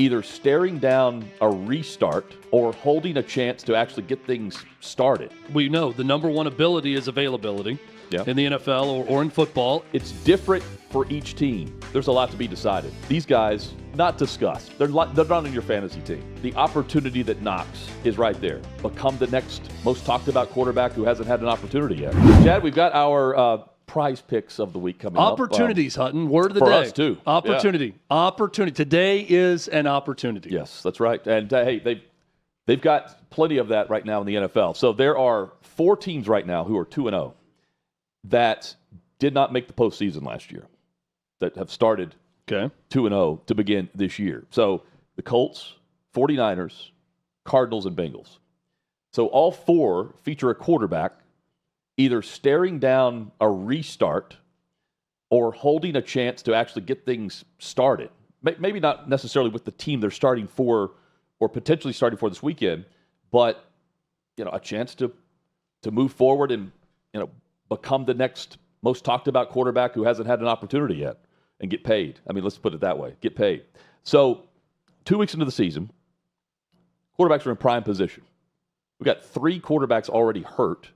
either staring down a restart or holding a chance to actually get things started. We know the number one ability is availability in the NFL or in football. It's different for each team. There's a lot to be decided. These guys, not discussed. They're not on your fantasy team. The opportunity that knocks is right there. Become the next most talked about quarterback who hasn't had an opportunity yet. Chad, we've got our prize picks of the week coming Opportunities, up. Hutton. Word of the for day. us, too. Opportunity. Yeah. Opportunity. Today is an opportunity. Yes, that's right. And, hey, they've got plenty of that right now in the NFL. So there are 4 teams right now who are 2-0 that did not make the postseason last year, that have started 2-0 to begin this year. So the Colts, 49ers, Cardinals, and Bengals. So all 4 feature a quarterback either staring down a restart or holding a chance to actually get things started. Maybe not necessarily with the team they're starting for or potentially starting for this weekend, but a chance to move forward and become the next most talked about quarterback who hasn't had an opportunity yet and get paid. I mean, let's put it that way, get paid. So 2 weeks into the season, quarterbacks are in prime position. We've got 3 quarterbacks already hurt,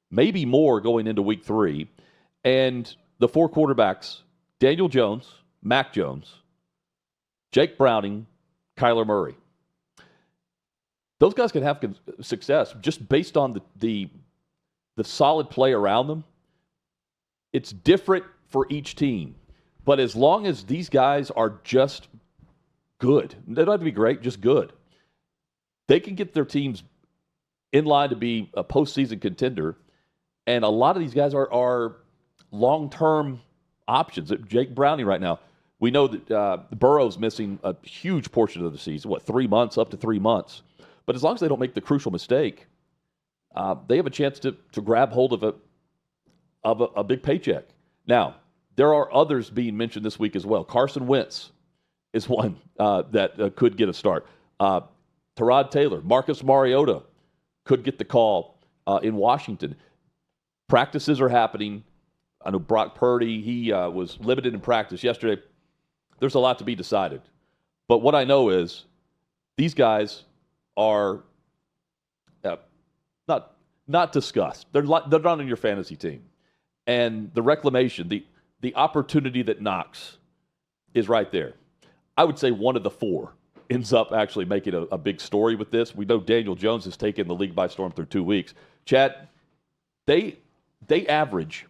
maybe more going into week 3. And the 4 quarterbacks, Daniel Jones, Mac Jones, Jake Browning, Kyler Murray. Those guys can have success just based on the solid play around them. It's different for each team. But as long as these guys are just good, they don't have to be great, just good, they can get their teams in line to be a postseason contender. And a lot of these guys are long-term options. Jake Browning right now, we know that Burrow's missing a huge portion of the season, 3 months, up to 3 months. But as long as they don't make the crucial mistake, they have a chance to grab hold of a big paycheck. Now, there are others being mentioned this week as well. Carson Wentz is one that could get a start. Tyrod Taylor, Marcus Mariota could get the call in Washington. Practices are happening. I know Brock Purdy, he was limited in practice yesterday. There's a lot to be decided. But what I know is these guys are not discussed. They're not on your fantasy team. And the reclamation, the opportunity that knocks is right there. I would say one of the 4 ends up actually making a big story with this. We know Daniel Jones has taken the league by storm through 2 weeks. Chad, they average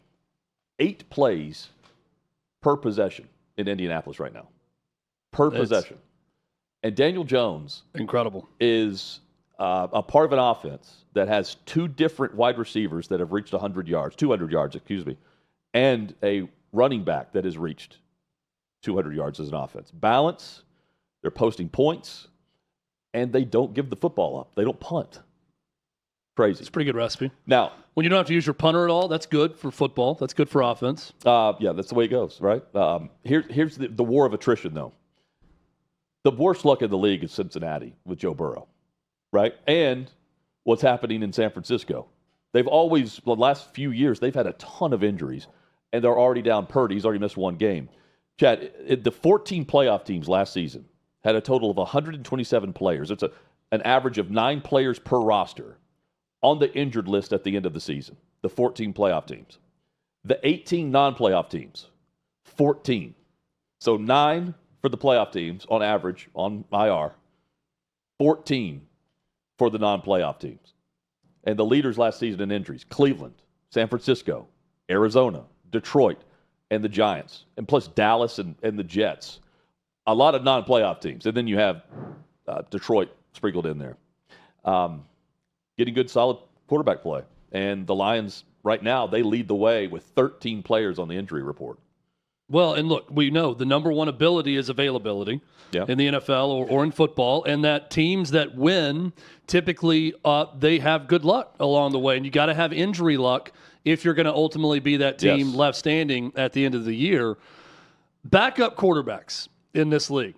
8 plays per possession in Indianapolis right now. Possession. And Daniel Jones incredible is a part of an offense that has 2 different wide receivers that have reached 200 yards, and a running back that has reached 200 yards as an offense. Balance, they're posting points, and they don't give the football up. They don't punt. Crazy. It's a pretty good recipe. Now, when you don't have to use your punter at all, that's good for football. That's good for offense. Yeah, that's the way it goes, right? Here's the war of attrition, though. The worst luck in the league is Cincinnati with Joe Burrow, right? And what's happening in San Francisco. The last few years, they've had a ton of injuries, and they're already down Purdy. He's already missed 1 game. Chad, the 14 playoff teams last season had a total of 127 players. It's an average of 9 players per roster on the injured list at the end of the season, the 14 playoff teams. The 18 non-playoff teams, 14. So 9 for the playoff teams on average on IR, 14 for the non-playoff teams. And the leaders last season in injuries, Cleveland, San Francisco, Arizona, Detroit, and the Giants. And plus Dallas and the Jets. A lot of non-playoff teams. And then you have Detroit sprinkled in there. Getting good, solid quarterback play. And the Lions, right now, they lead the way with 13 players on the injury report. Well, and look, we know the number one ability is availability in the NFL or in football, and that teams that win, typically they have good luck along the way. And you got to have injury luck if you're going to ultimately be that team left standing at the end of the year. Backup quarterbacks in this league.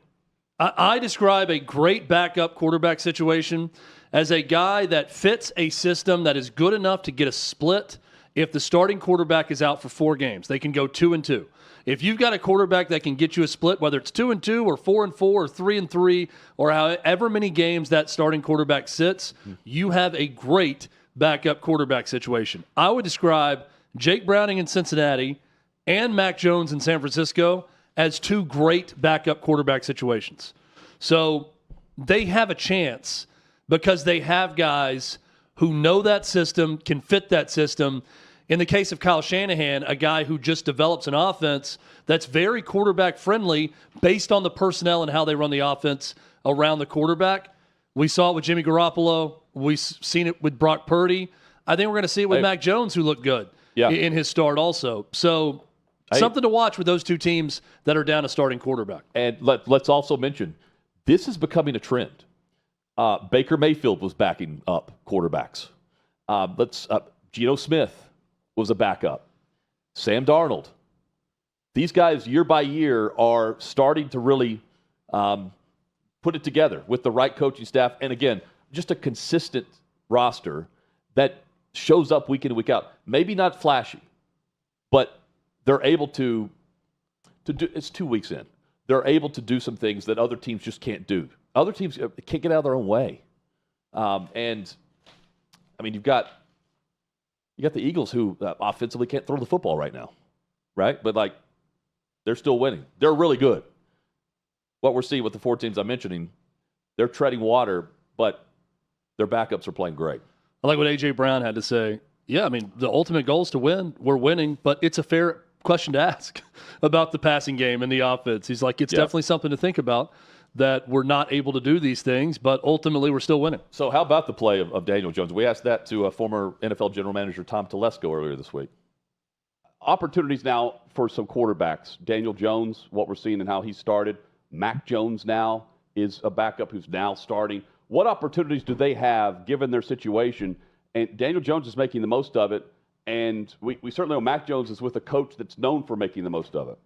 I describe a great backup quarterback situation as a guy that fits a system that is good enough to get a split if the starting quarterback is out for 4 games, they can go 2-2. If you've got a quarterback that can get you a split, whether it's 2-2 or 4-4 or 3-3 or however many games that starting quarterback sits, you have a great backup quarterback situation. I would describe Jake Browning in Cincinnati and Mac Jones in San Francisco as 2 great backup quarterback situations. So they have a chance because they have guys who know that system, can fit that system. In the case of Kyle Shanahan, a guy who just develops an offense that's very quarterback friendly based on the personnel and how they run the offense around the quarterback. We saw it with Jimmy Garoppolo. We've seen it with Brock Purdy. I think we're going to see it with Mac Jones, who looked good in his start also. So something to watch with those 2 teams that are down a starting quarterback. And let's also mention, this is becoming a trend. Baker Mayfield was backing up quarterbacks. Geno Smith was a backup. Sam Darnold. These guys, year by year, are starting to really put it together with the right coaching staff. And again, just a consistent roster that shows up week in and week out. Maybe not flashy, but they're able to do. It's 2 weeks in. They're able to do some things that other teams just can't do. Other teams can't get out of their own way. And I mean, you got the Eagles, who offensively can't throw the football right now, right? But they're still winning. They're really good. What we're seeing with the 4 teams I'm mentioning, they're treading water, but their backups are playing great. I like what A.J. Brown had to say. Yeah, I mean, the ultimate goal is to win. We're winning, but it's a fair question to ask about the passing game and the offense. He's like, it's definitely something to think about, that we're not able to do these things, but ultimately we're still winning. So how about the play of Daniel Jones? We asked that to former NFL general manager Tom Telesco earlier this week. Opportunities now for some quarterbacks. Daniel Jones, what we're seeing and how he started. Mac Jones now is a backup who's now starting. What opportunities do they have given their situation? And Daniel Jones is making the most of it. And we certainly know Mac Jones is with a coach that's known for making the most of it.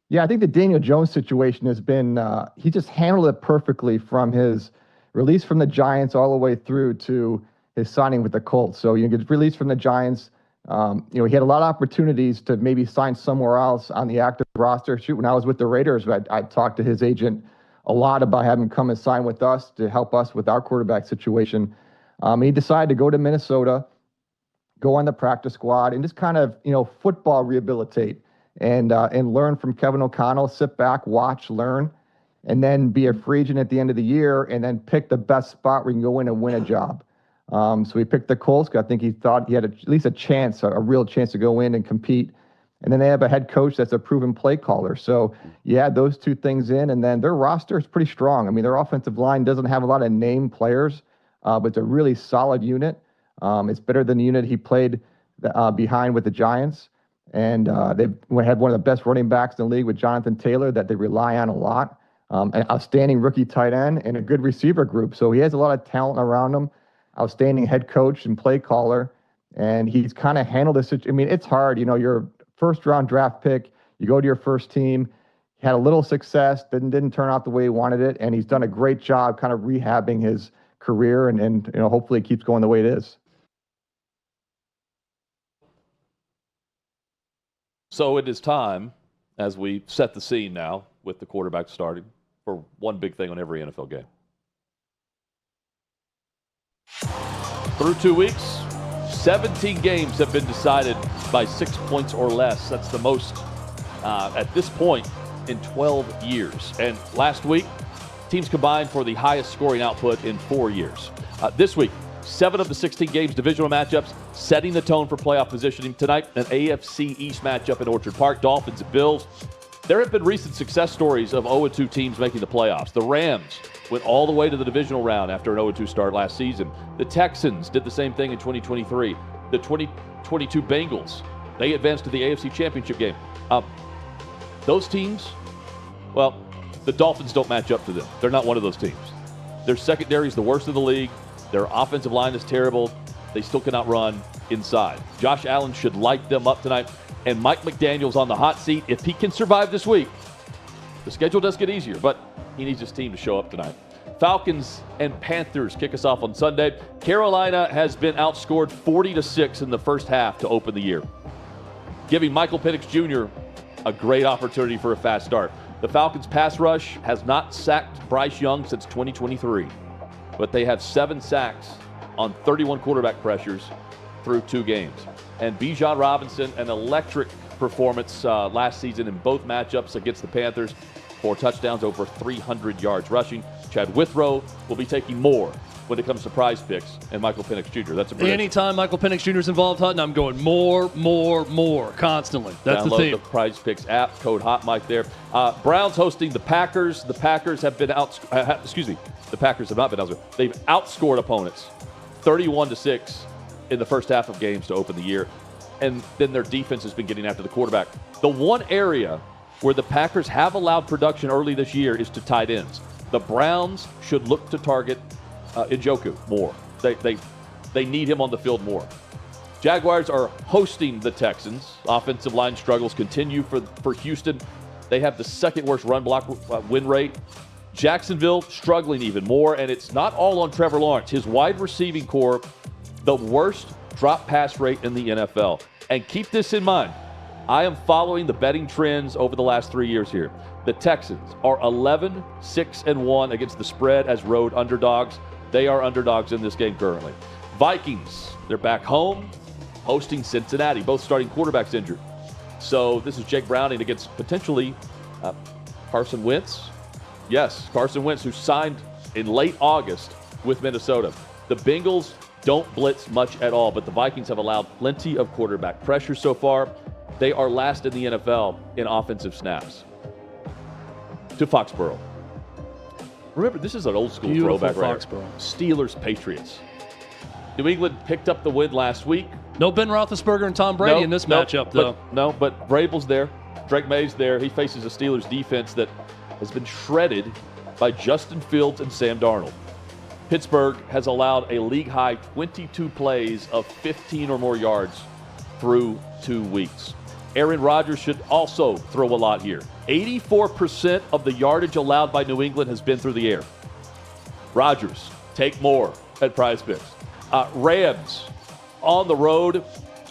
Yeah, I think the Daniel Jones situation has been, he just handled it perfectly from his release from the Giants all the way through to his signing with the Colts. So you get released from the Giants. He had a lot of opportunities to maybe sign somewhere else on the active roster. Shoot, when I was with the Raiders, I talked to his agent a lot about having him come and sign with us to help us with our quarterback situation. He decided to go to Minnesota, go on the practice squad, and just kind of, football rehabilitate and learn from Kevin O'Connell, sit back, watch, learn, and then be a free agent at the end of the year and then pick the best spot where you can go in and win a job. So he picked the Colts because I think he thought he had at least a chance, a real chance to go in and compete. And then they have a head coach that's a proven play caller. So you add those 2 things in, and then their roster is pretty strong. I mean, their offensive line doesn't have a lot of name players, but it's a really solid unit. It's better than the unit he played behind with the Giants. And they had one of the best running backs in the league with Jonathan Taylor that they rely on a lot. An outstanding rookie tight end and a good receiver group. So he has a lot of talent around him. Outstanding head coach and play caller. And he's kind of handled this. I mean, it's hard. You're a first-round draft pick. You go to your first team. He had a little success. Didn't turn out the way he wanted it. And he's done a great job kind of rehabbing his career. And hopefully it keeps going the way it is. So it is time, as we set the scene now with the quarterback starting, for one big thing on every NFL game. Through 2 weeks, 17 games have been decided by 6 points or less. That's the most at this point in 12 years. And last week, teams combined for the highest scoring output in 4 years. This week, 7 of the 16 games divisional matchups, setting the tone for playoff positioning. Tonight, an AFC East matchup in Orchard Park, Dolphins and Bills. There have been recent success stories of 0-2 teams making the playoffs. The Rams went all the way to the divisional round after an 0-2 start last season. The Texans did the same thing in 2023. The 2022 Bengals, they advanced to the AFC Championship game. Those teams, well, the Dolphins don't match up to them. They're not one of those teams. Their secondary is the worst in the league. Their offensive line is terrible. They still cannot run inside. Josh Allen should light them up tonight. And Mike McDaniel's on the hot seat. If he can survive this week, the schedule does get easier, but he needs his team to show up tonight. Falcons and Panthers kick us off on Sunday. Carolina has been outscored 40-6 in the first half to open the year, giving Michael Penix Jr. a great opportunity for a fast start. The Falcons' pass rush has not sacked Bryce Young since 2023, but they have 7 sacks on 31 quarterback pressures through 2 games. And Bijan Robinson, an electric performance last season in both matchups against the Panthers, 4 touchdowns, over 300 yards rushing. Chad Withrow will be taking more when it comes to prize picks, and Michael Penix Jr. That's a prediction. Anytime Michael Penix Jr. is involved, Hutton, I'm going more, constantly. That's Download the theme. the prize picks app, code Hot Mic there. Browns hosting the Packers. The Packers have been the Packers have not been outscored. They've outscored opponents 31-6 in the first half of games to open the year. And then their defense has been getting after the quarterback. The one area where the Packers have allowed production early this year is to tight ends. The Browns should look to target Njoku more. They need him on the field more. Jaguars are hosting the Texans. Offensive line struggles continue for Houston. They have the second worst run block win rate. Jacksonville struggling even more, and it's not all on Trevor Lawrence. His wide receiving core, the worst drop pass rate in the NFL. And keep this in mind. I am following the betting trends over the last 3 years here. The Texans are 11-6-1 against the spread as road underdogs. They are underdogs in this game currently. Vikings, they're back home, hosting Cincinnati. Both starting quarterbacks injured. So this is Jake Browning against potentially Carson Wentz. Yes, Carson Wentz, who signed in late August with Minnesota. The Bengals don't blitz much at all, but the Vikings have allowed plenty of quarterback pressure so far. They are last in the NFL in offensive snaps. To Foxborough. Remember, this is an old school throwback right here. Steelers, Patriots. New England picked up the win last week. No Ben Roethlisberger and Tom Brady in this matchup, though. But Vrabel's there. Drake May's there. He faces a Steelers defense that has been shredded by Justin Fields and Sam Darnold. Pittsburgh has allowed a league-high 22 plays of 15 or more yards through 2 weeks. Aaron Rodgers should also throw a lot here. 84% of the yardage allowed by New England has been through the air. Rodgers, take more at Prize Picks. Rams on the road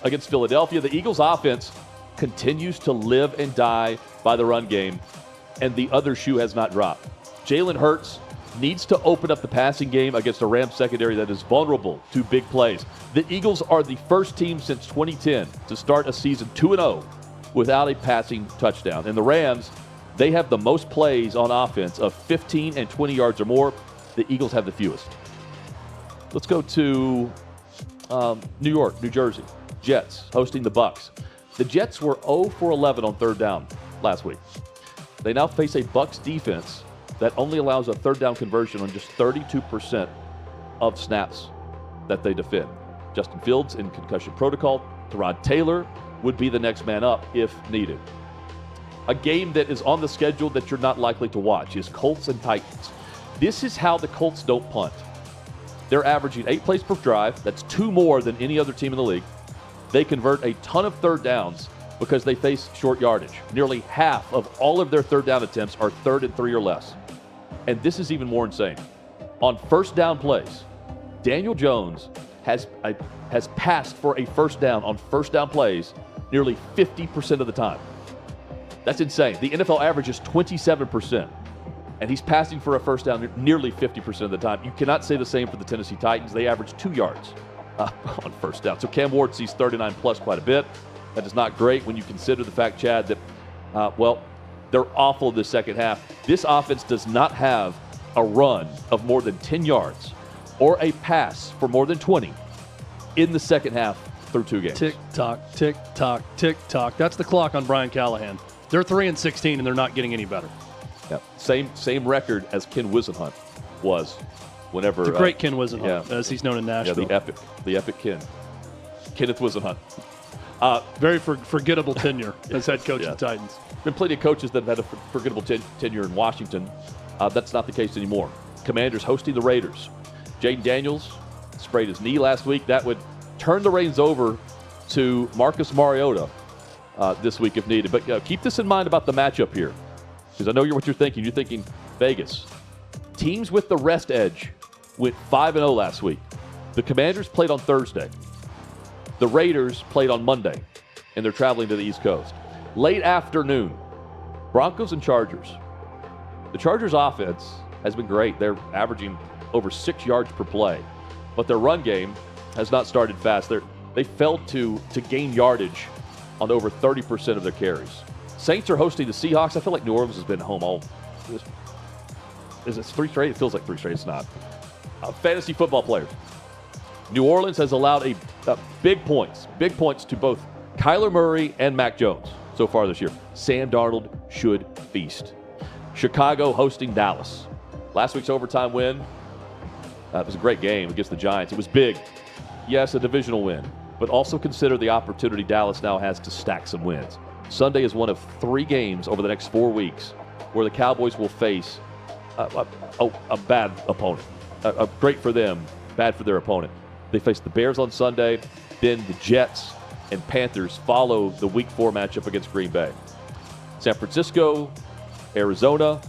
against Philadelphia. The Eagles' offense continues to live and die by the run game, and the other shoe has not dropped. Jalen Hurts needs to open up the passing game against a Rams secondary that is vulnerable to big plays. The Eagles are the first team since 2010 to start a season 2-0 without a passing touchdown. And the Rams, they have the most plays on offense of 15 and 20 yards or more. The Eagles have the fewest. Let's go to New York, New Jersey. Jets hosting the Bucs. The Jets were 0 for 11 on third down last week. They now face a Bucs defense that only allows a third down conversion on just 32% of snaps that they defend. Justin Fields in concussion protocol. Tyrod Taylor would be the next man up if needed. A game that is on the schedule that you're not likely to watch is Colts and Titans. This is how the Colts don't punt. They're averaging 8 plays per drive. That's 2 more than any other team in the league. They convert a ton of third downs because they face short yardage. Nearly half of all of their third down attempts are 3rd and 3 or less. And this is even more insane. On first down plays, Daniel Jones has passed for a first down on first down plays nearly 50% of the time. That's insane. The NFL average is 27%, and he's passing for a first down nearly 50% of the time. You cannot say the same for the Tennessee Titans. They average 2 yards on first down. So Cam Ward sees 39 plus quite a bit. That is not great when you consider the fact, Chad, that, they're awful this second half. This offense does not have a run of more than 10 yards or a pass for more than 20 in the second half through 2 games. Tick tock, tick tock, tick tock. That's the clock on Brian Callahan. They're 3-16 and they're not getting any better. Yeah. Same record as Ken Wisenhunt was whenever. The great Ken Wisenhunt, as he's known in Nashville. Yeah, the epic Ken. Kenneth Wisenhunt. Very forgettable tenure as head coach of the Titans. Been plenty of coaches that have had a forgettable tenure in Washington. That's not the case anymore. Commanders hosting the Raiders. Jaden Daniels sprained his knee last week. That would turn the reins over to Marcus Mariota this week if needed. But keep this in mind about the matchup here, because I know what you're thinking. You're thinking Vegas, Teams with the rest edge went 5-0 last week. The Commanders played on Thursday. The Raiders played on Monday, and they're traveling to the East Coast. Late afternoon, Broncos and Chargers. The Chargers' offense has been great. They're averaging over 6 yards per play, but their run game has not started fast. They failed to gain yardage on over 30% of their carries. Saints are hosting the Seahawks. I feel like New Orleans has been home all. Is it 3 straight? It feels like 3 straight. It's not. Fantasy football players. New Orleans has allowed big points to both Kyler Murray and Mac Jones so far this year. Sam Darnold should feast. Chicago hosting Dallas. Last week's overtime win. It was a great game against the Giants. It was big. Yes, a divisional win, but also consider the opportunity Dallas now has to stack some wins. Sunday is one of 3 games over the next 4 weeks where the Cowboys will face a bad opponent. Great for them, bad for their opponent. They face the Bears on Sunday, then the Jets and Panthers follow the Week 4 matchup against Green Bay. San Francisco, Arizona.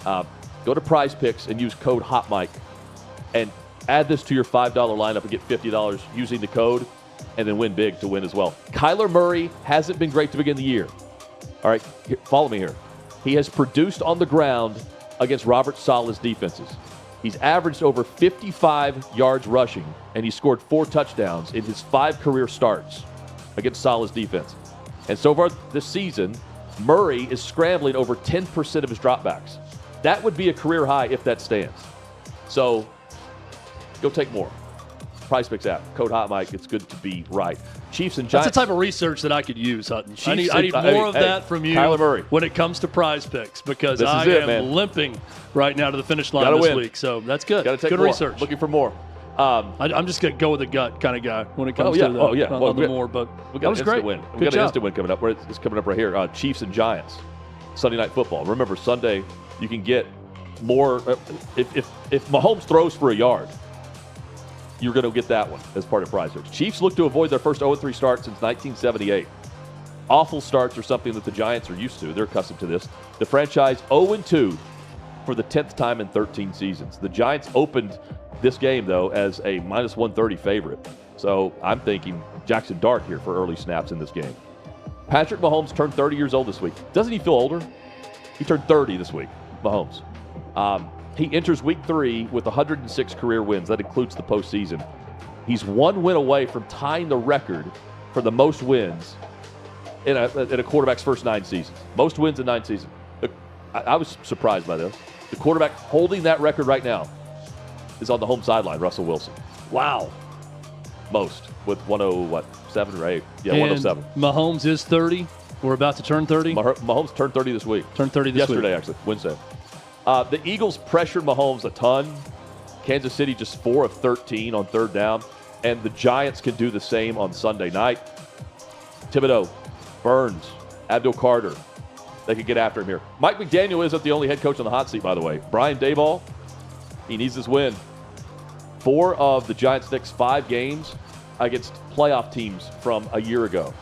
Go to Prize Picks and use code Hot Mic and add this to your $5 lineup and get $50 using the code, and then win big to win as well. Kyler Murray hasn't been great to begin the year. All right, follow me here. He has produced on the ground against Robert Saleh's defenses. He's averaged over 55 yards rushing, and he scored 4 touchdowns in his 5 career starts against Saleh's defense. And so far this season, Murray is scrambling over 10% of his dropbacks. That would be a career high if that stands. So go take more. Prize Picks app, code Hot Mic. It's good to be right. Chiefs and Giants. That's the type of research that I could use, Hutton. I need more of that from you Kyler Murray. when it comes to Prize Picks, because I am limping right now to the finish line this week. So that's good. Good research. Looking for more. I'm just going to go with the gut kind of guy when it comes to the more. But that was great. Win. We got an instant win coming up. It's coming up right here. Chiefs and Giants, Sunday Night Football. Remember, Sunday you can get more. If Mahomes throws for a yard, you're going to get that one as part of Prize Picks. Chiefs look to avoid their first 0-3 start since 1978. Awful starts are something that the Giants are used to. They're accustomed to this. The franchise 0-2 for the 10th time in 13 seasons. The Giants opened this game, though, as a -130 favorite. So I'm thinking Jackson Dart here for early snaps in this game. Patrick Mahomes turned 30 years old this week. Doesn't he feel older? He turned 30 this week, Mahomes. He enters Week 3 with 106 career wins. That includes the postseason. He's 1 win away from tying the record for the most wins in a quarterback's first 9 seasons. Most wins in 9 seasons. I was surprised by this. The quarterback holding that record right now is on the home sideline, Russell Wilson. Wow. Most with 107 or 8. Yeah, and 107. Mahomes is 30. We're about to turn 30. Mahomes turned 30 this week. Turned 30 this week. Yesterday, actually, Wednesday. The Eagles pressured Mahomes a ton. Kansas City just 4 of 13 on 3rd down. And the Giants can do the same on Sunday night. Thibodeau, Burns, Abdul Carter. They could get after him here. Mike McDaniel isn't the only head coach on the hot seat, by the way. Brian Daboll, he needs this win. 4 of the Giants' next 5 games against playoff teams from a year ago.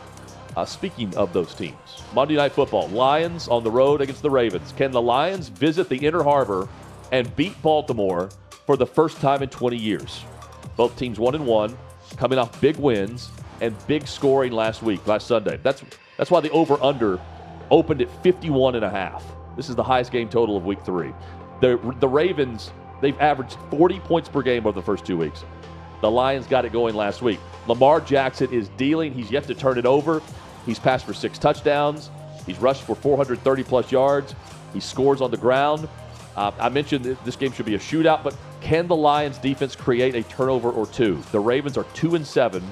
Speaking of those teams, Monday Night Football, Lions on the road against the Ravens. Can the Lions visit the Inner Harbor and beat Baltimore for the first time in 20 years? Both teams 1-1, coming off big wins and big scoring last Sunday. That's why the over-under opened at 51.5. This is the highest game total of Week 3. The Ravens, they've averaged 40 points per game over the first 2 weeks. The Lions got it going last week. Lamar Jackson is dealing. He's yet to turn it over. He's passed for 6 touchdowns. He's rushed for 430-plus yards. He scores on the ground. I mentioned this game should be a shootout, but can the Lions' defense create a turnover or 2? The Ravens are 2-7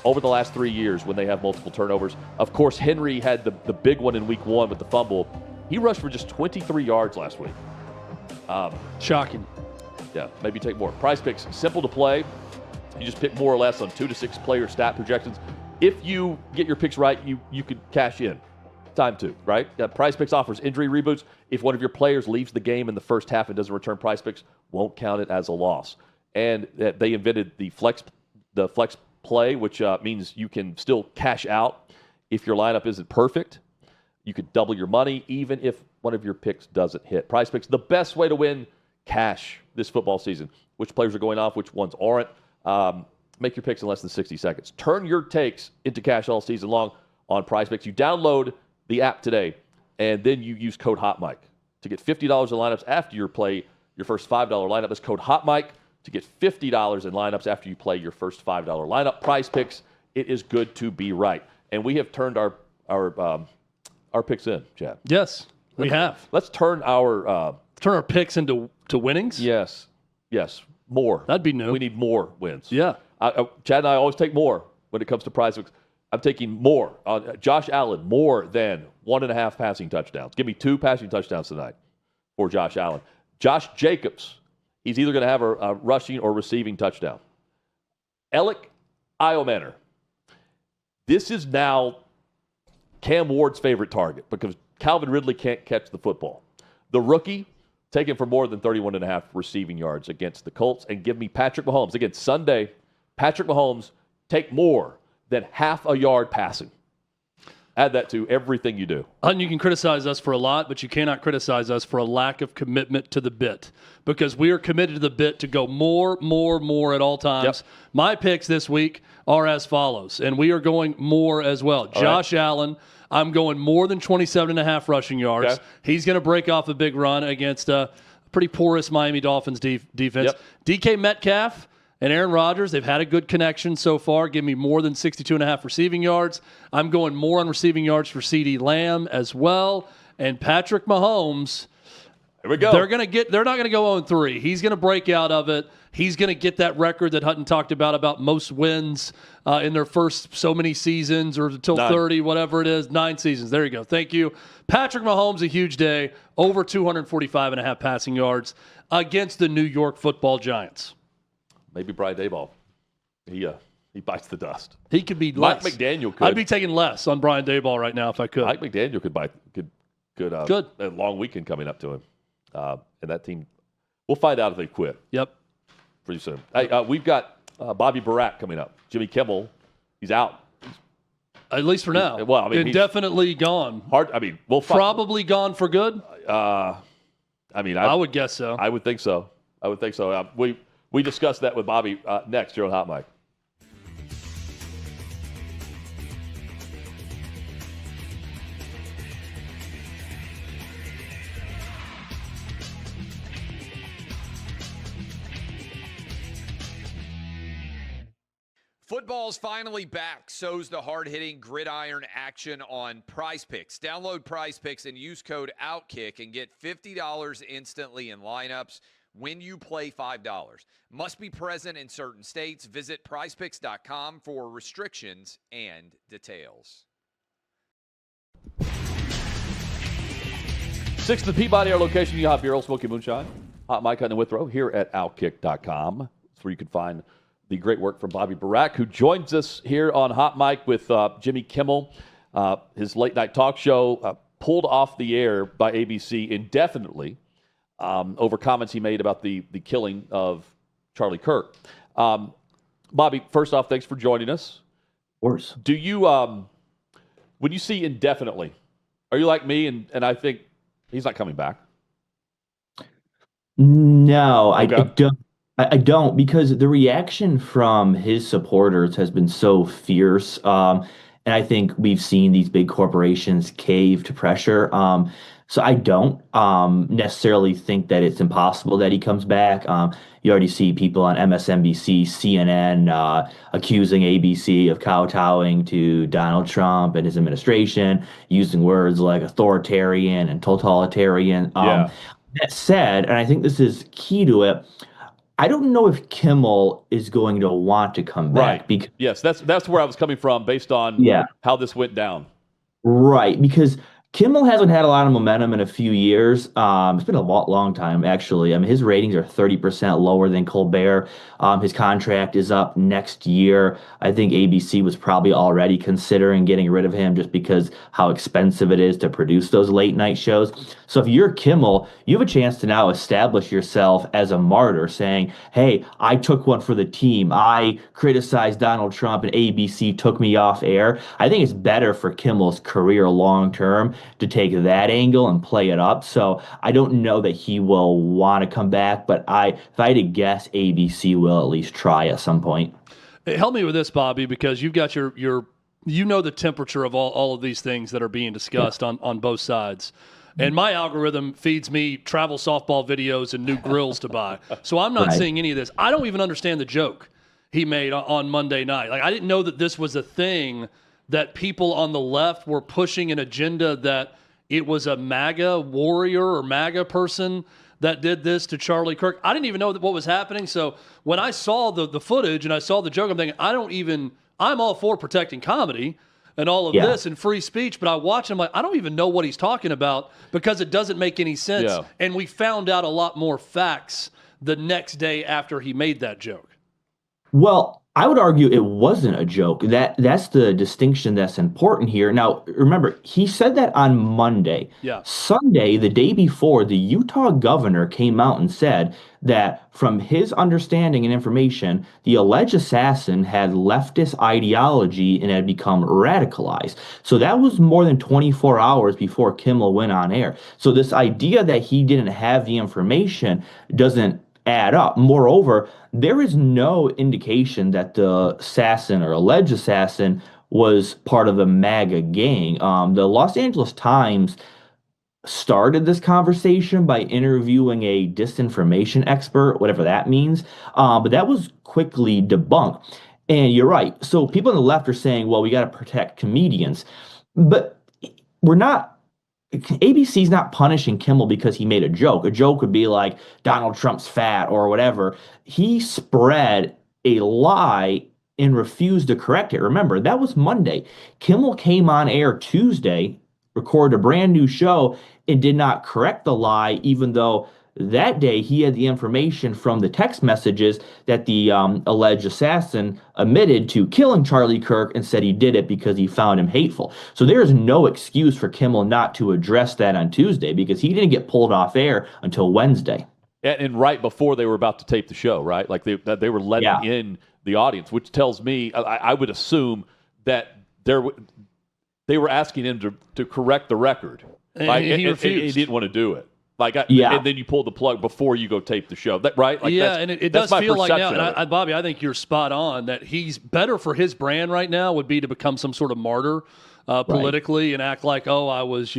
over the last 3 years when they have multiple turnovers. Of course, Henry had the big one in Week 1 with the fumble. He rushed for just 23 yards last week. Shocking. Yeah, maybe take more. Prize Picks, simple to play. You just pick more or less on 2 to 6 player stat projections. If you get your picks right, you could cash in. Time to, right? Prize Picks offers injury reboots. If one of your players leaves the game in the first half and doesn't return, Prize Picks won't count it as a loss. And they invented the flex play, which means you can still cash out if your lineup isn't perfect. You could double your money even if one of your picks doesn't hit. Prize Picks, the best way to win cash this football season. Which players are going off, which ones aren't. Make your picks in less than 60 seconds. Turn your takes into cash all season long on PrizePicks. You download the app today, and then you use code HOTMIC to get $50 in lineups after you play your first $5 lineup. That's code HOTMIC to get $50 in lineups after you play your first $5 lineup. PrizePicks, it is good to be right. And we have turned our picks in, Chad. Yes, we have. Let's turn our picks into winnings? Yes. More. That'd be new. We need more wins. Yeah. Chad and I always take more when it comes to PrizePicks. I'm taking more. Josh Allen, more than 1.5 passing touchdowns. Give me 2 passing touchdowns tonight for Josh Allen. Josh Jacobs, he's either going to have a rushing or receiving touchdown. Alec Iomanner. This is now Cam Ward's favorite target because Calvin Ridley can't catch the football. The rookie, taken for more than 31.5 receiving yards against the Colts. And give me Patrick Mahomes. Again, Sunday, Patrick Mahomes, take more than half a yard passing. Add that to everything you do. And you can criticize us for a lot, but you cannot criticize us for a lack of commitment to the bit because we are committed to the bit to go more at all times. Yep. My picks this week are as follows, and we are going more as well. Josh Allen, I'm going more than 27.5 rushing yards. Okay. He's going to break off a big run against a pretty porous Miami Dolphins defense. Yep. DK Metcalf and Aaron Rodgers, they've had a good connection so far. Give me more than 62.5 receiving yards. I'm going more on receiving yards for CeeDee Lamb as well. And Patrick Mahomes, Here we go. they're not going to go 0-3. He's going to break out of it. He's going to get that record that Hutton talked about most wins in their first so many seasons or until 30, whatever it is, 9 seasons. There you go. Thank you. Patrick Mahomes, a huge day, over 245.5 passing yards against the New York Football Giants. Maybe Brian Daboll. He bites the dust. He could be Mike less. McDaniel could. I'd be taking less on Brian Daboll right now if I could. Mike McDaniel could Good. A long weekend coming up to him. And that team, we'll find out if they quit. Yep. Pretty soon. Hey, we've got Bobby Burack coming up. Jimmy Kimmel, he's out. At least for now. Well, I mean, indefinitely gone. We'll Probably gone for good. I would guess so. I would think so. We discussed that with Bobby next here on Hot Mic. Football's finally back. So's the hard-hitting gridiron action on PrizePicks. Download PrizePicks and use code OutKick and get $50 instantly in lineups when you play $5. Must be present in certain states. Visit prizepicks.com for restrictions and details. 6th and Peabody, our location, you have Bureau Smoky Moonshine. Hot Mic on the Withrow here at OutKick.com. That's where you can find the great work from Bobby Burack, who joins us here on Hot Mic with Jimmy Kimmel. His late night talk show pulled off the air by ABC indefinitely over comments he made about the killing of Charlie Kirk. Bobby, first off, thanks for joining us. Of course. Do you, when you see indefinitely, are you like me and I think he's not coming back? No, Okay. I don't, because the reaction from his supporters has been so fierce. And I think we've seen these big corporations cave to pressure. So I don't necessarily think that it's impossible that he comes back. You already see people on MSNBC, CNN accusing ABC of kowtowing to Donald Trump and his administration, using words like authoritarian and totalitarian. Yeah. That said, and I think this is key to it, I don't know if Kimmel is going to want to come back. Right. Because, yes, that's where I was coming from based on how this went down. right, because Kimmel hasn't had a lot of momentum in a few years. It's been a long time, actually. I mean, his ratings are 30% lower than Colbert. His contract is up next year. I think ABC was probably already considering getting rid of him just because how expensive it is to produce those late night shows. So if you're Kimmel, you have a chance to now establish yourself as a martyr, saying, hey, I took one for the team. I criticized Donald Trump and ABC took me off air. I think it's better for Kimmel's career long term to take that angle and play it up. So I don't know that he will want to come back, but if I had to guess, ABC will at least try at some point. Hey, help me with this, Bobby, because you've got your the temperature of all of these things that are being discussed on both sides. And my algorithm feeds me travel softball videos and new grills to buy. So I'm not seeing any of this. I don't even understand the joke he made on Monday night. Like, I didn't know that this was a thing, that people on the left were pushing an agenda, that it was a MAGA warrior or MAGA person that did this to Charlie Kirk. I didn't even know what was happening. So when I saw the footage and I saw the joke, I'm thinking, I'm all for protecting comedy and all of this and free speech, but I watch him like, I don't even know what he's talking about because it doesn't make any sense. Yeah. And we found out a lot more facts the next day after he made that joke. Well, I would argue it wasn't a joke. That's the distinction that's important here. Now, remember, he said that on Monday. Yeah. Sunday, the day before, the Utah governor came out and said that from his understanding and information, the alleged assassin had leftist ideology and had become radicalized. So that was more than 24 hours before Kimmel went on air. So this idea that he didn't have the information doesn't add up. Moreover, there is no indication that the assassin or alleged assassin was part of the MAGA gang. The Los Angeles Times started this conversation by interviewing a disinformation expert, whatever that means, but that was quickly debunked. And you're right. So people on the left are saying, well, we got to protect comedians, but we're not. ABC's not punishing Kimmel because he made a joke. A joke would be like Donald Trump's fat or whatever. He spread a lie and refused to correct it. Remember, that was Monday. Kimmel came on air Tuesday, recorded a brand new show, and did not correct the lie, even though that day he had the information from the text messages that the alleged assassin admitted to killing Charlie Kirk and said he did it because he found him hateful. So there is no excuse for Kimmel not to address that on Tuesday because he didn't get pulled off air until Wednesday. And right before they were about to tape the show, right? Like they were letting in the audience, which tells me, I would assume that they were asking him to correct the record. And he refused. He didn't want to do it. And then you pull the plug before you go tape the show. Right? And it does feel like now, and Bobby, I think you're spot on, that he's better for his brand right now would be to become some sort of martyr politically and act like, I was,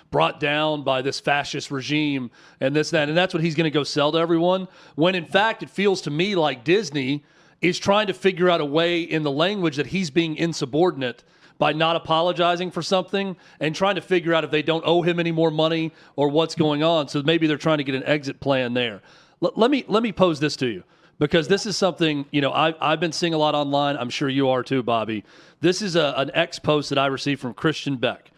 brought down by this fascist regime and this, that. And that's what he's going to go sell to everyone. When in fact, it feels to me like Disney is trying to figure out a way in the language that he's being insubordinate by not apologizing for something and trying to figure out if they don't owe him any more money or what's going on. So maybe they're trying to get an exit plan there. Let me pose this to you, because this is something, I've been seeing a lot online. I'm sure you are too, Bobby. This is an X post that I received from Christian Beck.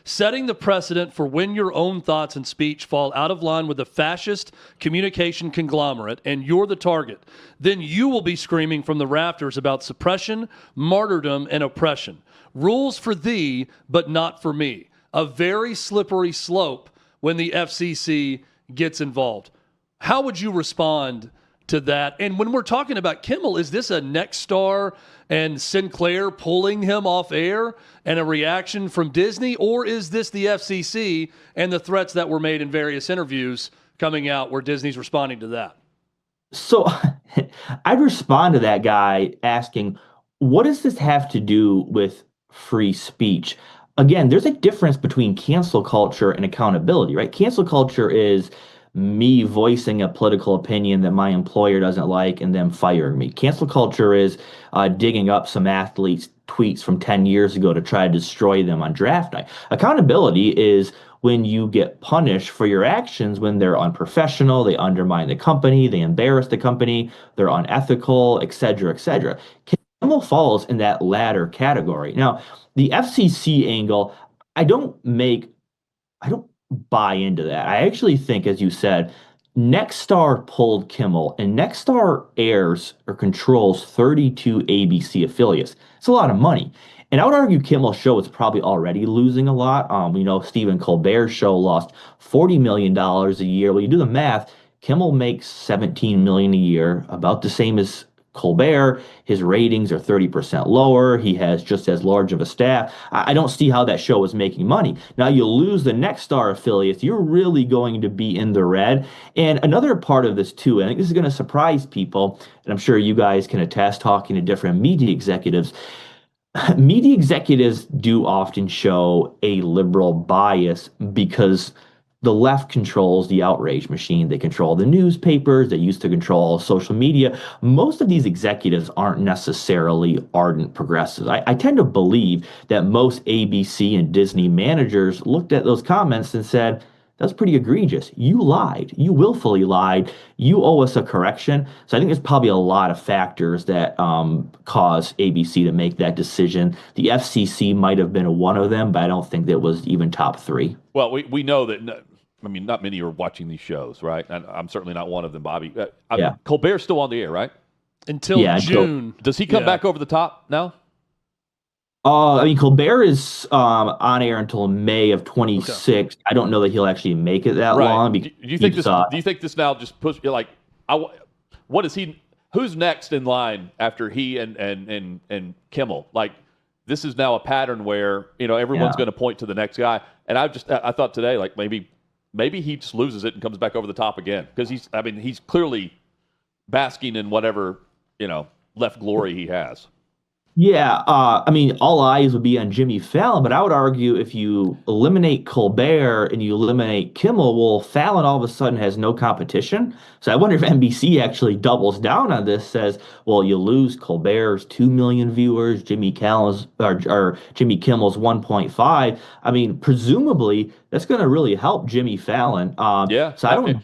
Setting the precedent for when your own thoughts and speech fall out of line with the fascist communication conglomerate and you're the target, then you will be screaming from the rafters about suppression, martyrdom, and oppression. Rules for thee, but not for me. A very slippery slope when the FCC gets involved. How would you respond to that? And when we're talking about Kimmel, is this a next star and Sinclair pulling him off air and a reaction from Disney? Or is this the FCC and the threats that were made in various interviews coming out where Disney's responding to that? So I'd respond to that guy asking, what does this have to do with free speech? Again, there's a difference between cancel culture and accountability, right? Cancel culture is me voicing a political opinion that my employer doesn't like and them firing me. Cancel culture is digging up some athletes' tweets from 10 years ago to try to destroy them on draft night. Accountability is when you get punished for your actions when they're unprofessional, they undermine the company, they embarrass the company, they're unethical, et cetera, et cetera. Kimmel falls in that latter category. Now, the FCC angle, I don't buy into that. I actually think, as you said, Nexstar pulled Kimmel, and Nexstar airs or controls 32 ABC affiliates. It's a lot of money. And I would argue Kimmel's show is probably already losing a lot. We know Stephen Colbert's show lost $40 million a year. Well, you do the math, Kimmel makes $17 million a year, about the same as Colbert, his ratings are 30% lower. He has just as large of a staff. I don't see how that show is making money. Now you lose the Next Star affiliates, you're really going to be in the red. And another part of this too, I think this is going to surprise people, and I'm sure you guys can attest talking to different media executives. Media executives do often show a liberal bias because the left controls the outrage machine. They control the newspapers. They used to control social media. Most of these executives aren't necessarily ardent progressives. I tend to believe that most ABC and Disney managers looked at those comments and said, that's pretty egregious. You lied. You willfully lied. You owe us a correction. So I think there's probably a lot of factors that cause ABC to make that decision. The FCC might have been one of them, but I don't think that was even top three. Well, we know that. I mean, not many are watching these shows, right? And I'm certainly not one of them, Bobby. Yeah. Colbert's still on the air, right? Until June. Does he come back over the top now? I mean, Colbert is on air until May of 26. Okay. I don't know that he'll actually make it that long. Do you think this? Do you think this now just puts like, what is he? Who's next in line after he and Kimmel? Like, this is now a pattern where everyone's going to point to the next guy. And I thought today, like maybe he just loses it and comes back over the top again because he's clearly basking in whatever left glory he has. Yeah, I mean, all eyes would be on Jimmy Fallon, but I would argue if you eliminate Colbert and you eliminate Kimmel, well, Fallon all of a sudden has no competition. So I wonder if NBC actually doubles down on this, says, well, you lose Colbert's 2 million viewers, Jimmy Kimmel's 1.5. I mean, presumably that's going to really help Jimmy Fallon. So I don't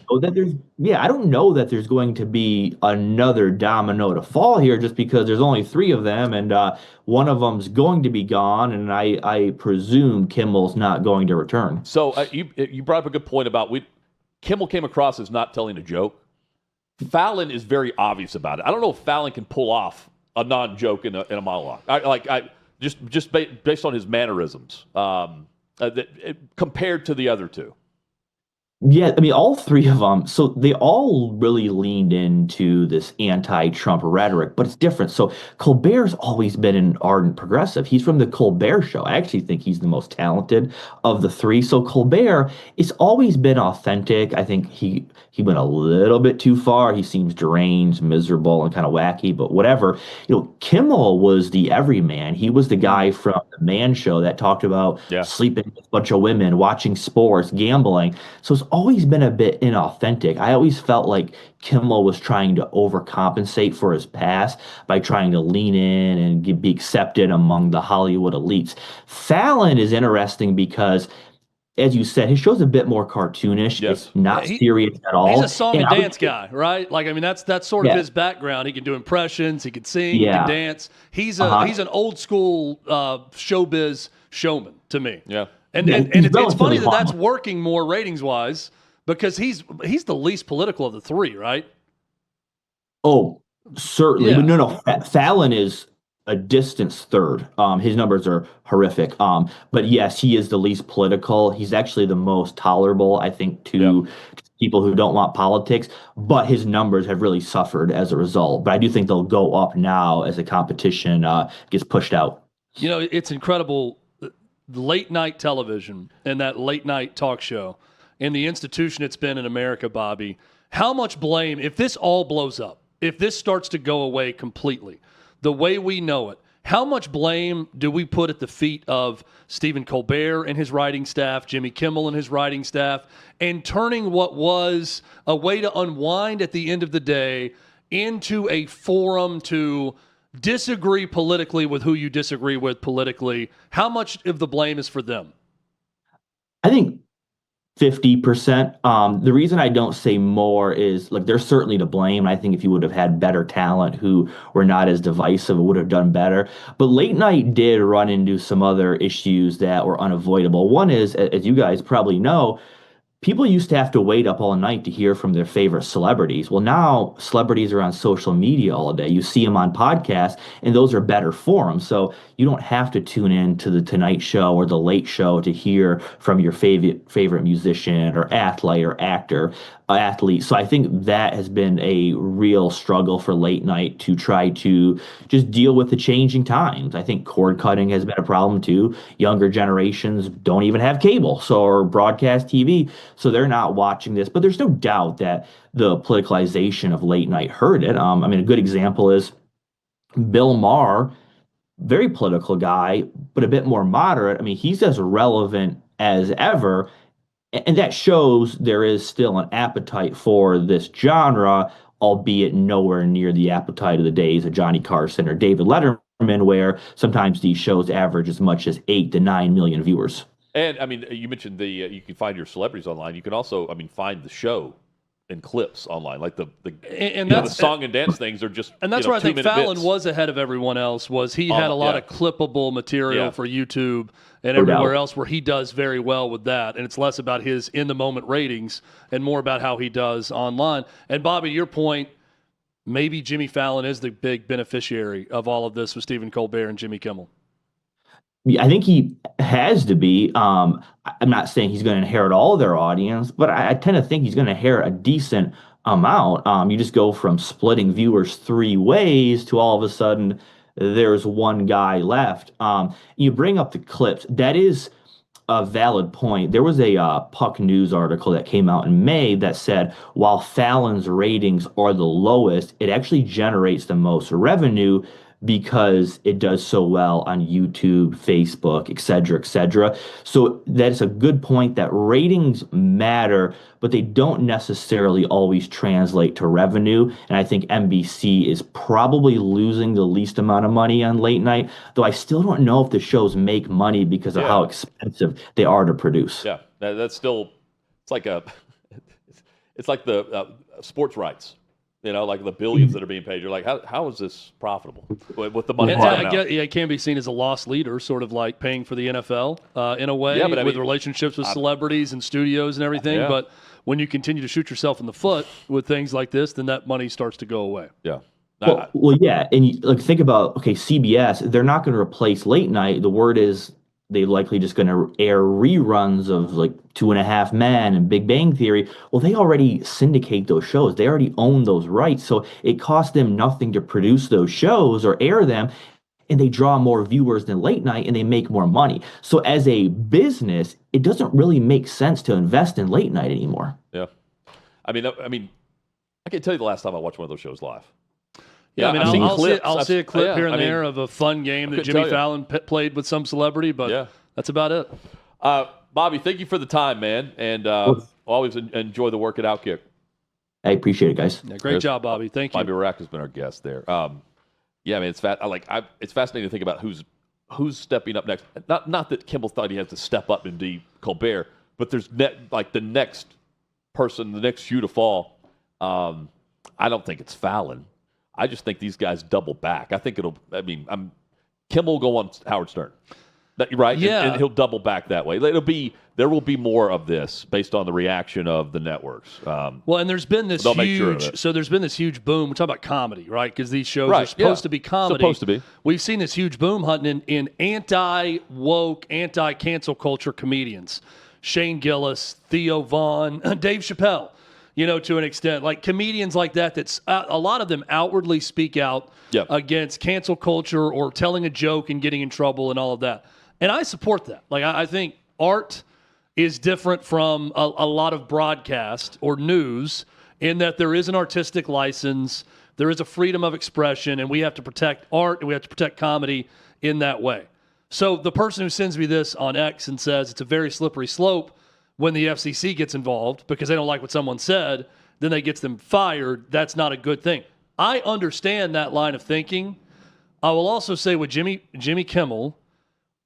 know that there's going to be another domino to fall here just because there's only 3 of them and one of them's going to be gone, and I presume Kimmel's not going to return. So you brought up a good point about Kimmel came across as not telling a joke. Fallon is very obvious about it. I don't know if Fallon can pull off a non-joke in a monologue. Just based on his mannerisms compared to the other 2. Yeah, I mean, all 3 of them, so they all really leaned into this anti-Trump rhetoric, but it's different. So Colbert's always been an ardent progressive. He's from the Colbert Show. I actually think he's the most talented of the 3. So Colbert, it's always been authentic. I think he went a little bit too far. He seems deranged, miserable, and kind of wacky, but whatever. Kimmel was the everyman. He was the guy from the Man Show that talked about sleeping with a bunch of women, watching sports, gambling. So it's always been a bit inauthentic. I always felt like Kimmel was trying to overcompensate for his past by trying to lean in and be accepted among the Hollywood elites. Fallon is interesting because, as you said, his show's a bit more cartoonish. Yes. It's not serious at all. He's a song and dance guy, right? Like, I mean, that's sort of his background. He can do impressions, he can sing, he can dance. He's an old school showbiz showman to me. Yeah. And it's funny that's working more ratings wise because he's the least political of the 3, right? Oh, certainly. Yeah. But no. Fallon is a distant third. His numbers are horrific. But yes, he is the least political. He's actually the most tolerable, I think, to people who don't want politics. But his numbers have really suffered as a result. But I do think they'll go up now as the competition gets pushed out. It's incredible. Late night television and that late night talk show and the institution it's been in America, Bobby, how much blame, if this all blows up, if this starts to go away completely, the way we know it, how much blame do we put at the feet of Stephen Colbert and his writing staff, Jimmy Kimmel and his writing staff, and turning what was a way to unwind at the end of the day into a forum to disagree politically with who you disagree with politically? How much of the blame is for them? I think 50%. The reason I don't say more is, like, they're certainly to blame. I think if you would have had better talent who were not as divisive, it would have done better. But late night did run into some other issues that were unavoidable. One is, as you guys probably know, people used to have to wait up all night to hear from their favorite celebrities. Well, now celebrities are on social media all day. You see them on podcasts, and those are better forums. So you don't have to tune in to the Tonight Show or the Late Show to hear from your favorite musician or athlete or actor. athlete. So I think that has been a real struggle for late night to try to just deal with the changing times. I think cord cutting has been a problem too. Younger generations don't even have cable or broadcast TV, so they're not watching this. But there's no doubt that the politicalization of late night hurt it. I mean, a good example is Bill Maher, very political guy, but a bit more moderate. I mean, he's as relevant as ever. And that shows there is still an appetite for this genre, albeit nowhere near the appetite of the days of Johnny Carson or David Letterman, where sometimes these shows average as much as 8 to 9 million viewers. And, I mean, you mentioned you can find your celebrities online. You can also, I mean, find the show in clips online, like the song and dance things are just. And that's where I think Fallon was ahead of everyone else. Was he had a lot of clippable material for YouTube and everywhere else, where he does very well with that, and it's less about his in the moment ratings and more about how he does online. And Bobby, your point, maybe Jimmy Fallon is the big beneficiary of all of this with Stephen Colbert and Jimmy Kimmel. I think he has to be. I'm not saying he's going to inherit all of their audience, but I tend to think he's going to inherit a decent amount. You just go from splitting viewers 3 ways to all of a sudden there's one guy left. You bring up the clips. That is a valid point. There was a Puck News article that came out in May that said while Fallon's ratings are the lowest, it actually generates the most revenue because it does so well on YouTube, Facebook, et cetera, et cetera. So that's a good point that ratings matter, but they don't necessarily always translate to revenue. And I think NBC is probably losing the least amount of money on late night, though I still don't know if the shows make money because of how expensive they are to produce. Yeah, that's still, it's like the sports rights. You know, like the billions that are being paid. You're like, how is this profitable with the money? It can be seen as a lost leader, sort of like paying for the NFL in a way, with relationships with celebrities and studios and everything. Yeah. But when you continue to shoot yourself in the foot with things like this, then that money starts to go away. Yeah. Well, yeah. And think about, CBS, they're not going to replace late night. The word is they're likely just going to air reruns of like 2.5 Men and Big Bang Theory. Well, they already syndicate those shows. They already own those rights. So it costs them nothing to produce those shows or air them. And they draw more viewers than late night and they make more money. So as a business, it doesn't really make sense to invest in late night anymore. Yeah. I mean, I can't tell you the last time I watched one of those shows live. Yeah, I'll see a clip here and there of a fun game that Jimmy Fallon played with some celebrity, but that's about it. Bobby, thank you for the time, man, and always enjoy the work at OutKick. I appreciate it, guys. Yeah, great job, Bobby. Thank you. Bobby Burack has been our guest there. Yeah, man, it's fascinating to think about who's stepping up next. Not that Kimmel thought he has to step up and be Colbert, but there's the next person, the next shoe to fall. I don't think it's Fallon. I just think these guys double back. I think Kimmel will go on Howard Stern. Right? Yeah. And he'll double back that way. There will be more of this based on the reaction of the networks. And there's been this huge boom. We're talking about comedy, right? Because these shows are supposed to be comedy. Supposed to be. We've seen this huge boom hunting in anti-woke, anti-cancel culture comedians. Shane Gillis, Theo Vaughn, Dave Chappelle. To an extent, like comedians like that's a lot of them outwardly speak out against cancel culture or telling a joke and getting in trouble and all of that. And I support that. Like, I think art is different from a lot of broadcast or news in that there is an artistic license, there is a freedom of expression, and we have to protect art and we have to protect comedy in that way. So the person who sends me this on X and says it's a very slippery slope when the FCC gets involved because they don't like what someone said, then they gets them fired. That's not a good thing. I understand that line of thinking. I will also say with Jimmy Kimmel,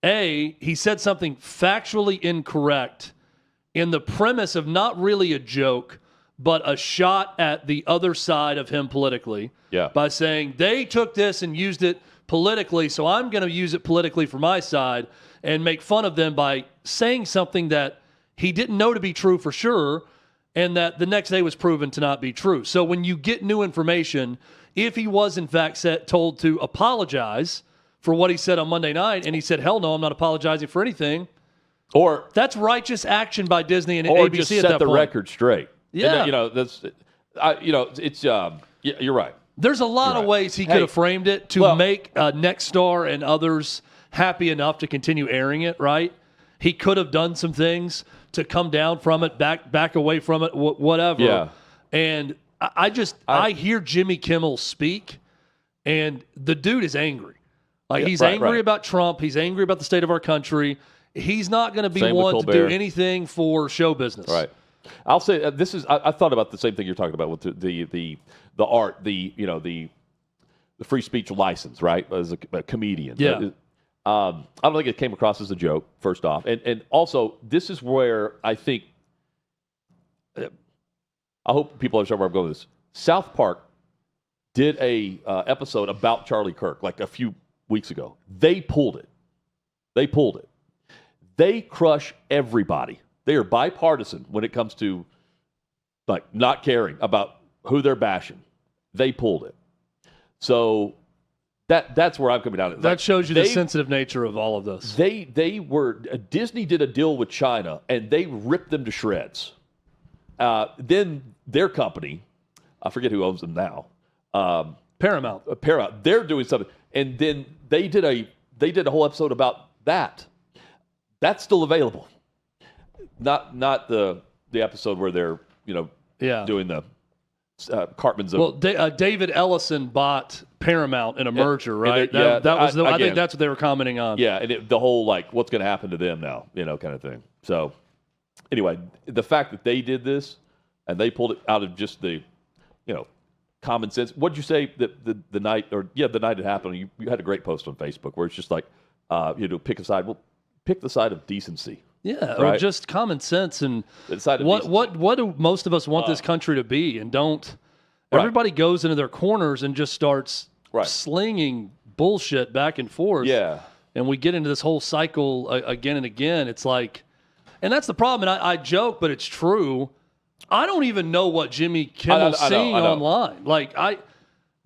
he said something factually incorrect in the premise of not really a joke, but a shot at the other side of him politically by saying they took this and used it politically, so I'm going to use it politically for my side and make fun of them by saying something that he didn't know to be true for sure, and that the next day was proven to not be true. So when you get new information, if he was in fact told to apologize for what he said on Monday night, and he said, hell no, I'm not apologizing for anything, or that's righteous action by Disney and or ABC just at set that the point. record straight. Yeah. And, it's you're right. There's a lot of ways he could have framed it to make Next Star and others happy enough to continue airing it, right? He could have done some things to come down from it, back away from it, whatever. Yeah. And I hear Jimmy Kimmel speak, and the dude is angry. Like, he's angry about Trump. He's angry about the state of our country. He's not going to be one to do anything for show business. Right. I'll say this is. I thought about the same thing you're talking about with the art, the free speech license, right? As a comedian. Yeah. I don't think it came across as a joke. First off, and also this is where I think. I hope people understand where I'm going with this. South Park did a episode about Charlie Kirk like a few weeks ago. They pulled it. They crush everybody. They are bipartisan when it comes to like not caring about who they're bashing. They pulled it. So that's where I'm coming down. That shows you the sensitive nature of all of this. Disney did a deal with China and they ripped them to shreds. Then their company, I forget who owns them now. Paramount. They're doing something, and then they did a whole episode about that. That's still available. Not the episode where they're doing the Cartman's. Well, David Ellison bought Paramount in a merger, right? I think that's what they were commenting on. Yeah, and the whole like what's going to happen to them now, kind of thing. So anyway, the fact that they did this and they pulled it out of just the common sense. What did you say the night it happened? You had a great post on Facebook where it's just like pick a side. Well, pick the side of decency. Yeah, right? Or just common sense and what do most of us want this country to be, and don't. Everybody goes into their corners and just starts slinging bullshit back and forth. Yeah, and we get into this whole cycle again and again. It's like, and that's the problem. And I joke, but it's true. I don't even know what Jimmy Kimmel's seeing online. Like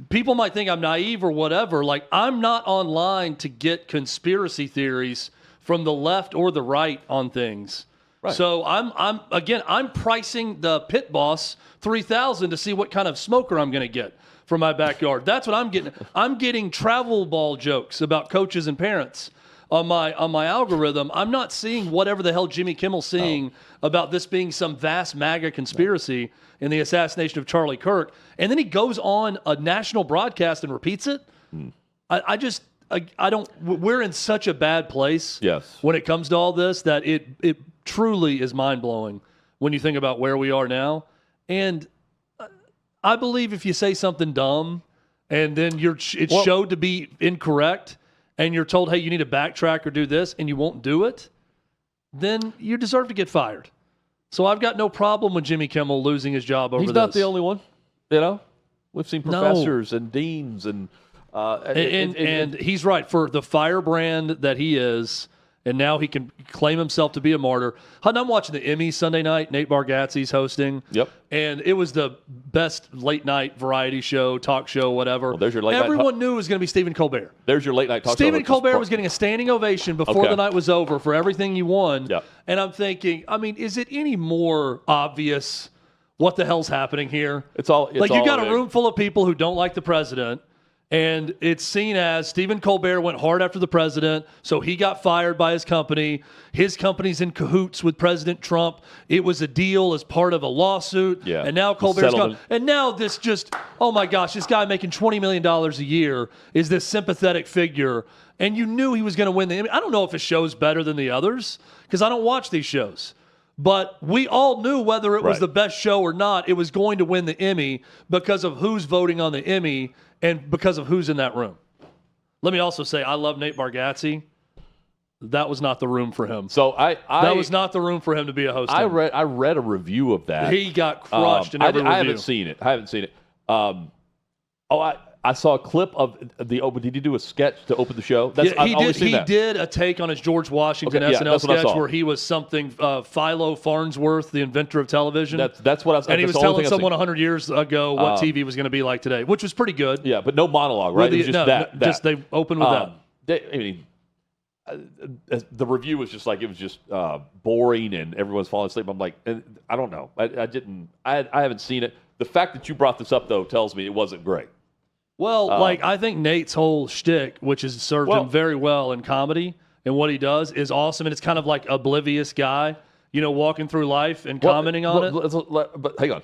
people might think I'm naive or whatever. Like, I'm not online to get conspiracy theories from the left or the right on things. Right. So I'm pricing the Pit Boss 3000 to see what kind of smoker I'm going to get from my backyard. That's what I'm getting. I'm getting travel ball jokes about coaches and parents on my algorithm. I'm not seeing whatever the hell Jimmy Kimmel's seeing about this being some vast MAGA conspiracy in the assassination of Charlie Kirk. And then he goes on a national broadcast and repeats it. I don't. We're in such a bad place. Yes. When it comes to all this, that it truly is mind blowing when you think about where we are now. And I believe if you say something dumb and then it's showed to be incorrect, and you're told, hey, you need to backtrack or do this, and you won't do it, then you deserve to get fired. So I've got no problem with Jimmy Kimmel losing his job over this. He's not the only one. We've seen professors and deans and he's right for the firebrand that he is, and now he can claim himself to be a martyr. I'm watching the Emmy Sunday night. Nate Bargatze's hosting. Yep. And it was the best late night variety show, talk show, whatever. Well, there's your late Everyone knew it was going to be Stephen Colbert. There's your late night talk show. Stephen Colbert was getting a standing ovation before the night was over for everything he won. Yep. And I'm thinking, is it any more obvious what the hell's happening here? It's all you got a room full of people who don't like the president. And it's seen as Stephen Colbert went hard after the president, so he got fired by his company. His company's in cahoots with President Trump. It was a deal as part of a lawsuit. Yeah. And now Colbert's gone. And now this oh my gosh, this guy making $20 million a year is this sympathetic figure. And you knew he was going to win the Emmy. I don't know if his show's better than the others because I don't watch these shows. But we all knew whether it was the best show or not, it was going to win the Emmy because of who's voting on the Emmy and because of who's in that room. Let me also say, I love Nate Bargatze. That was not the room for him. So that was not the room for him to be a host. I read a review of that. He got crushed in every review. I haven't seen it. I saw a clip of did he do a sketch to open the show? He did a take on his George Washington SNL sketch where he was something Philo Farnsworth, the inventor of television. That's what I was. And he was telling someone 100 years ago what TV was going to be like today, which was pretty good. Yeah, but no monologue, right? It was just that. Just they opened with that. the review was just like it was just boring and everyone's falling asleep. I'm like, I don't know. I haven't seen it. The fact that you brought this up though tells me it wasn't great. Well, I think Nate's whole shtick, which has served him very well in comedy and what he does, is awesome. And it's kind of like oblivious guy, walking through life and commenting on it. But hang on.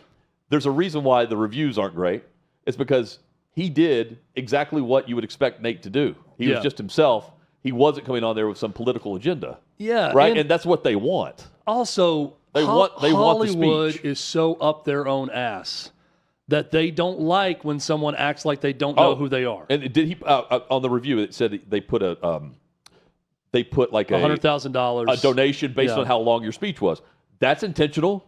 There's a reason why the reviews aren't great. It's because he did exactly what you would expect Nate to do. He was just himself. He wasn't coming on there with some political agenda. Yeah. Right? And that's what they want. Also, Hollywood is so up their own ass that they don't like when someone acts like they don't know who they are. And did he on the review it said they put like $100,000 a donation based on how long your speech was. That's intentional,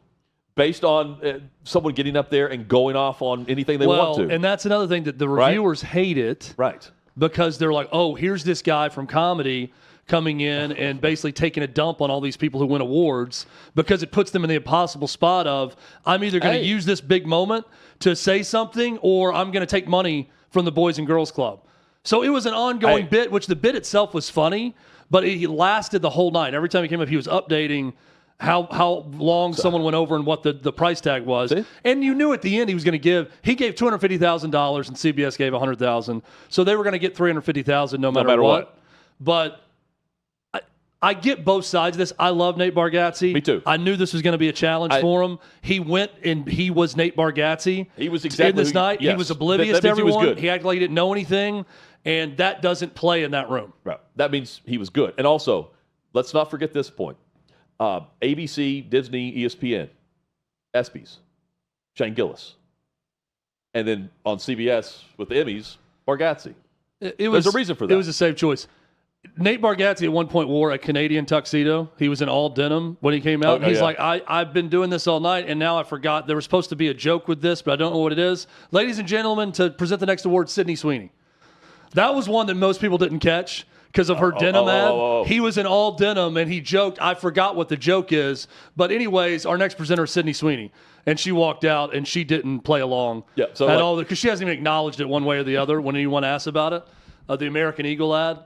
based on someone getting up there and going off on anything they want to. And that's another thing that the reviewers hate it. Right. Because they're like, oh, here's this guy from comedy coming in and basically taking a dump on all these people who win awards, because it puts them in the impossible spot of, I'm either going to use this big moment to say something or I'm going to take money from the Boys and Girls Club. So it was an ongoing bit, which the bit itself was funny, but it lasted the whole night. Every time he came up, he was updating how long someone went over and what the price tag was. See? And you knew at the end he gave $250,000 and CBS gave $100,000. So they were going to get $350,000 no matter what. But I get both sides of this. I love Nate Bargatze. Me too. I knew this was going to be a challenge for him. He went and he was Nate Bargatze. He was exactly in this night. Yes. He was oblivious to everyone. He he acted like he didn't know anything, and that doesn't play in that room. Right. That means he was good. And also, let's not forget this point. ABC, Disney, ESPN, ESPYs, Shane Gillis. And then on CBS with the Emmys, Bargatze. There's a reason for that. It was a safe choice. Nate Bargatze at one point wore a Canadian tuxedo. He was in all denim when he came out. He's like, I've been doing this all night, and now I forgot there was supposed to be a joke with this, but I don't know what it is. Ladies and gentlemen, to present the next award, Sydney Sweeney. That was one that most people didn't catch because of her denim ad. He was in all denim, and he joked, I forgot what the joke is. But anyways, our next presenter is Sydney Sweeney. And she walked out, and she didn't play along at all, because she hasn't even acknowledged it one way or the other when anyone asks about it. The American Eagle ad.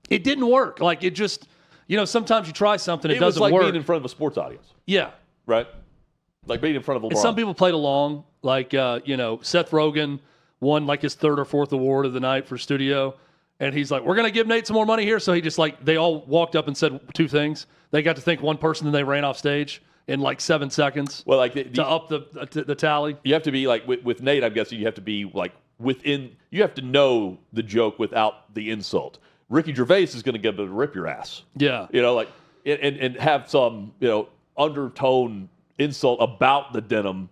It didn't work. Like, it just, sometimes you try something, it doesn't work. It was like being in front of a sports audience. Yeah. Right? Like being in front of LeBron. And some people played along. Like, Seth Rogen won like his third or fourth award of the night for studio. And he's like, we're going to give Nate some more money here. So he just they all walked up and said two things. They got to thank one person, then they ran off stage in like 7 seconds. Well, like to up the tally. You have to be like, with Nate, I'm guessing you have to be like you have to know the joke without the insult. Ricky Gervais is going to get to rip your ass. Yeah. And have some, undertone insult about the denim.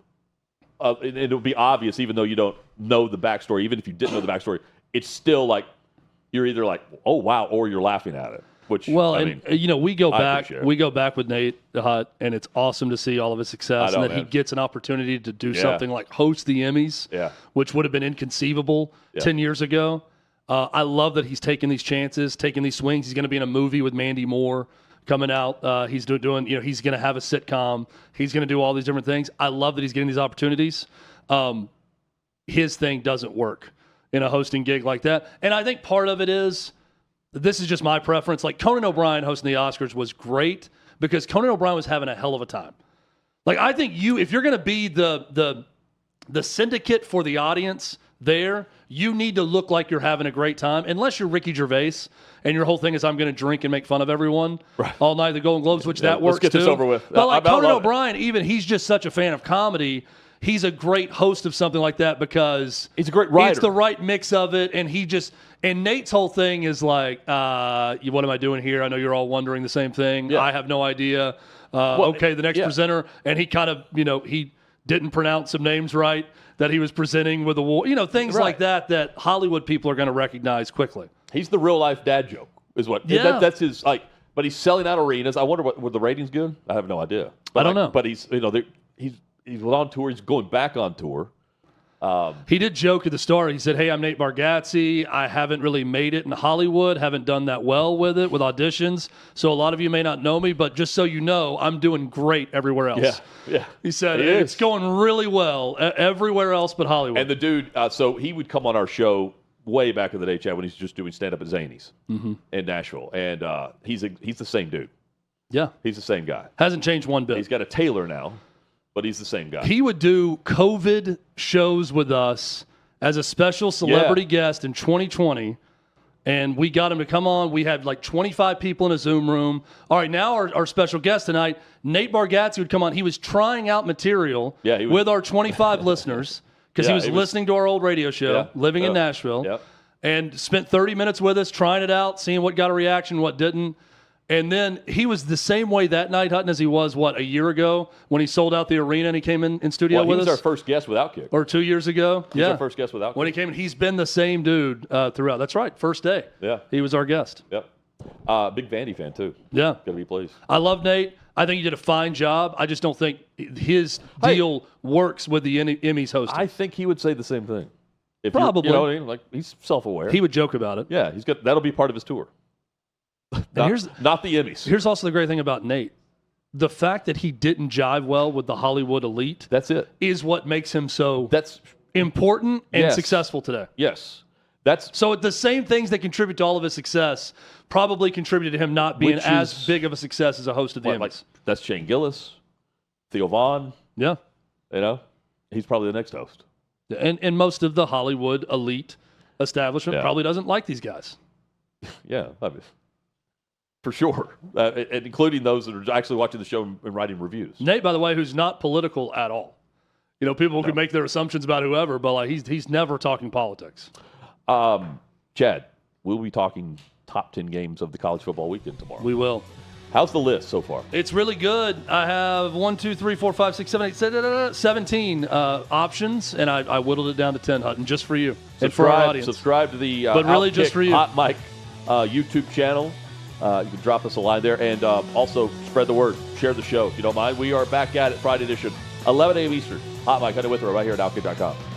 And it'll be obvious, even though you don't know the backstory. Even if you didn't know the backstory, it's still like, you're either like, oh, wow, or you're laughing at it. Which, we go back with Nate Hut, and it's awesome to see all of his success and that he gets an opportunity to do something like host the Emmys, which would have been inconceivable 10 years ago. I love that he's taking these chances, taking these swings. He's going to be in a movie with Mandy Moore coming out. He's doing, he's going to have a sitcom. He's going to do all these different things. I love that he's getting these opportunities. His thing doesn't work in a hosting gig like that. And I think part of it is, this is just my preference. Like Conan O'Brien hosting the Oscars was great because Conan O'Brien was having a hell of a time. Like, I think if you're going to be the syndicate for the audience there, you need to look like you're having a great time, unless you're Ricky Gervais and your whole thing is I'm going to drink and make fun of everyone all night at the Golden Globes, which that works too. Let's get this over with. But like Conan O'Brien, even he's just such a fan of comedy. He's a great host of something like that because he's a great writer. It's the right mix of it, and and Nate's whole thing is like, what am I doing here? I know you're all wondering the same thing. Yeah. I have no idea. Okay, the next presenter, and he kind of, he didn't pronounce some names right that he was presenting with things like that Hollywood people are going to recognize quickly. He's the real life dad joke, is what. Yeah. That's his but he's selling out arenas. I wonder were the ratings good? I have no idea. But I don't know. But he's he's on tour. He's going back on tour. He did joke at the start. He said, hey, I'm Nate Bargatze. I haven't really made it in Hollywood, haven't done that well with auditions. So a lot of you may not know me, but just so you know, I'm doing great everywhere else. Yeah. He said, it's going really well everywhere else but Hollywood. And the dude, so he would come on our show way back in the day, Chad, when he's just doing stand-up at Zany's in Nashville. And he's the same dude. Yeah. He's the same guy. Hasn't changed one bit. He's got a Taylor now, but he's the same guy. He would do COVID shows with us as a special celebrity guest in 2020. And we got him to come on. We had like 25 people in a Zoom room. All right, now our special guest tonight, Nate Bargatze, would come on. He was trying out material with our 25 listeners because he was listening to our old radio show, living in Nashville, and spent 30 minutes with us, trying it out, seeing what got a reaction, what didn't. And then he was the same way that night, Hutton, as he was, a year ago when he sold out the arena and he came in studio with us? He was our first guest with OutKick. Or 2 years ago. He was our first guest with OutKick. When he came in, he's been the same dude throughout. That's right, first day. Yeah. He was our guest. Yep. Big Vandy fan, too. Yeah. Got to be pleased. I love Nate. I think he did a fine job. I just don't think his deal works with the Emmys hosting. I think he would say the same thing. Probably. You know what I mean? Like, he's self-aware. He would joke about it. Yeah, that'll be part of his tour. Not the Emmys. Here's also the great thing about Nate. The fact that he didn't jive well with the Hollywood elite. That's it. Is what makes him so important and successful today. Yes. So the same things that contribute to all of his success probably contributed to him not being as big of a success as a host of the Emmys. That's Shane Gillis, Theo Vaughn. Yeah. You know, he's probably the next host. And most of the Hollywood elite establishment probably doesn't like these guys. Yeah, obviously. For sure, and including those that are actually watching the show and writing reviews. Nate, by the way, who's not political at all. You know, people can make their assumptions about whoever, but like he's never talking politics. Chad, we'll be talking top 10 games of the college football weekend tomorrow. We will. How's the list so far? It's really good. I have 17 options, and I whittled it down to 10, Hutton, just for you and for our audience. Subscribe to the but really just for you. Hot Mic YouTube channel. You can drop us a line there, and also spread the word. Share the show if you don't mind. We are back at it Friday edition, 11 a.m. Eastern. Hot Mic, Hunter Withrow, right here at OutKick.com.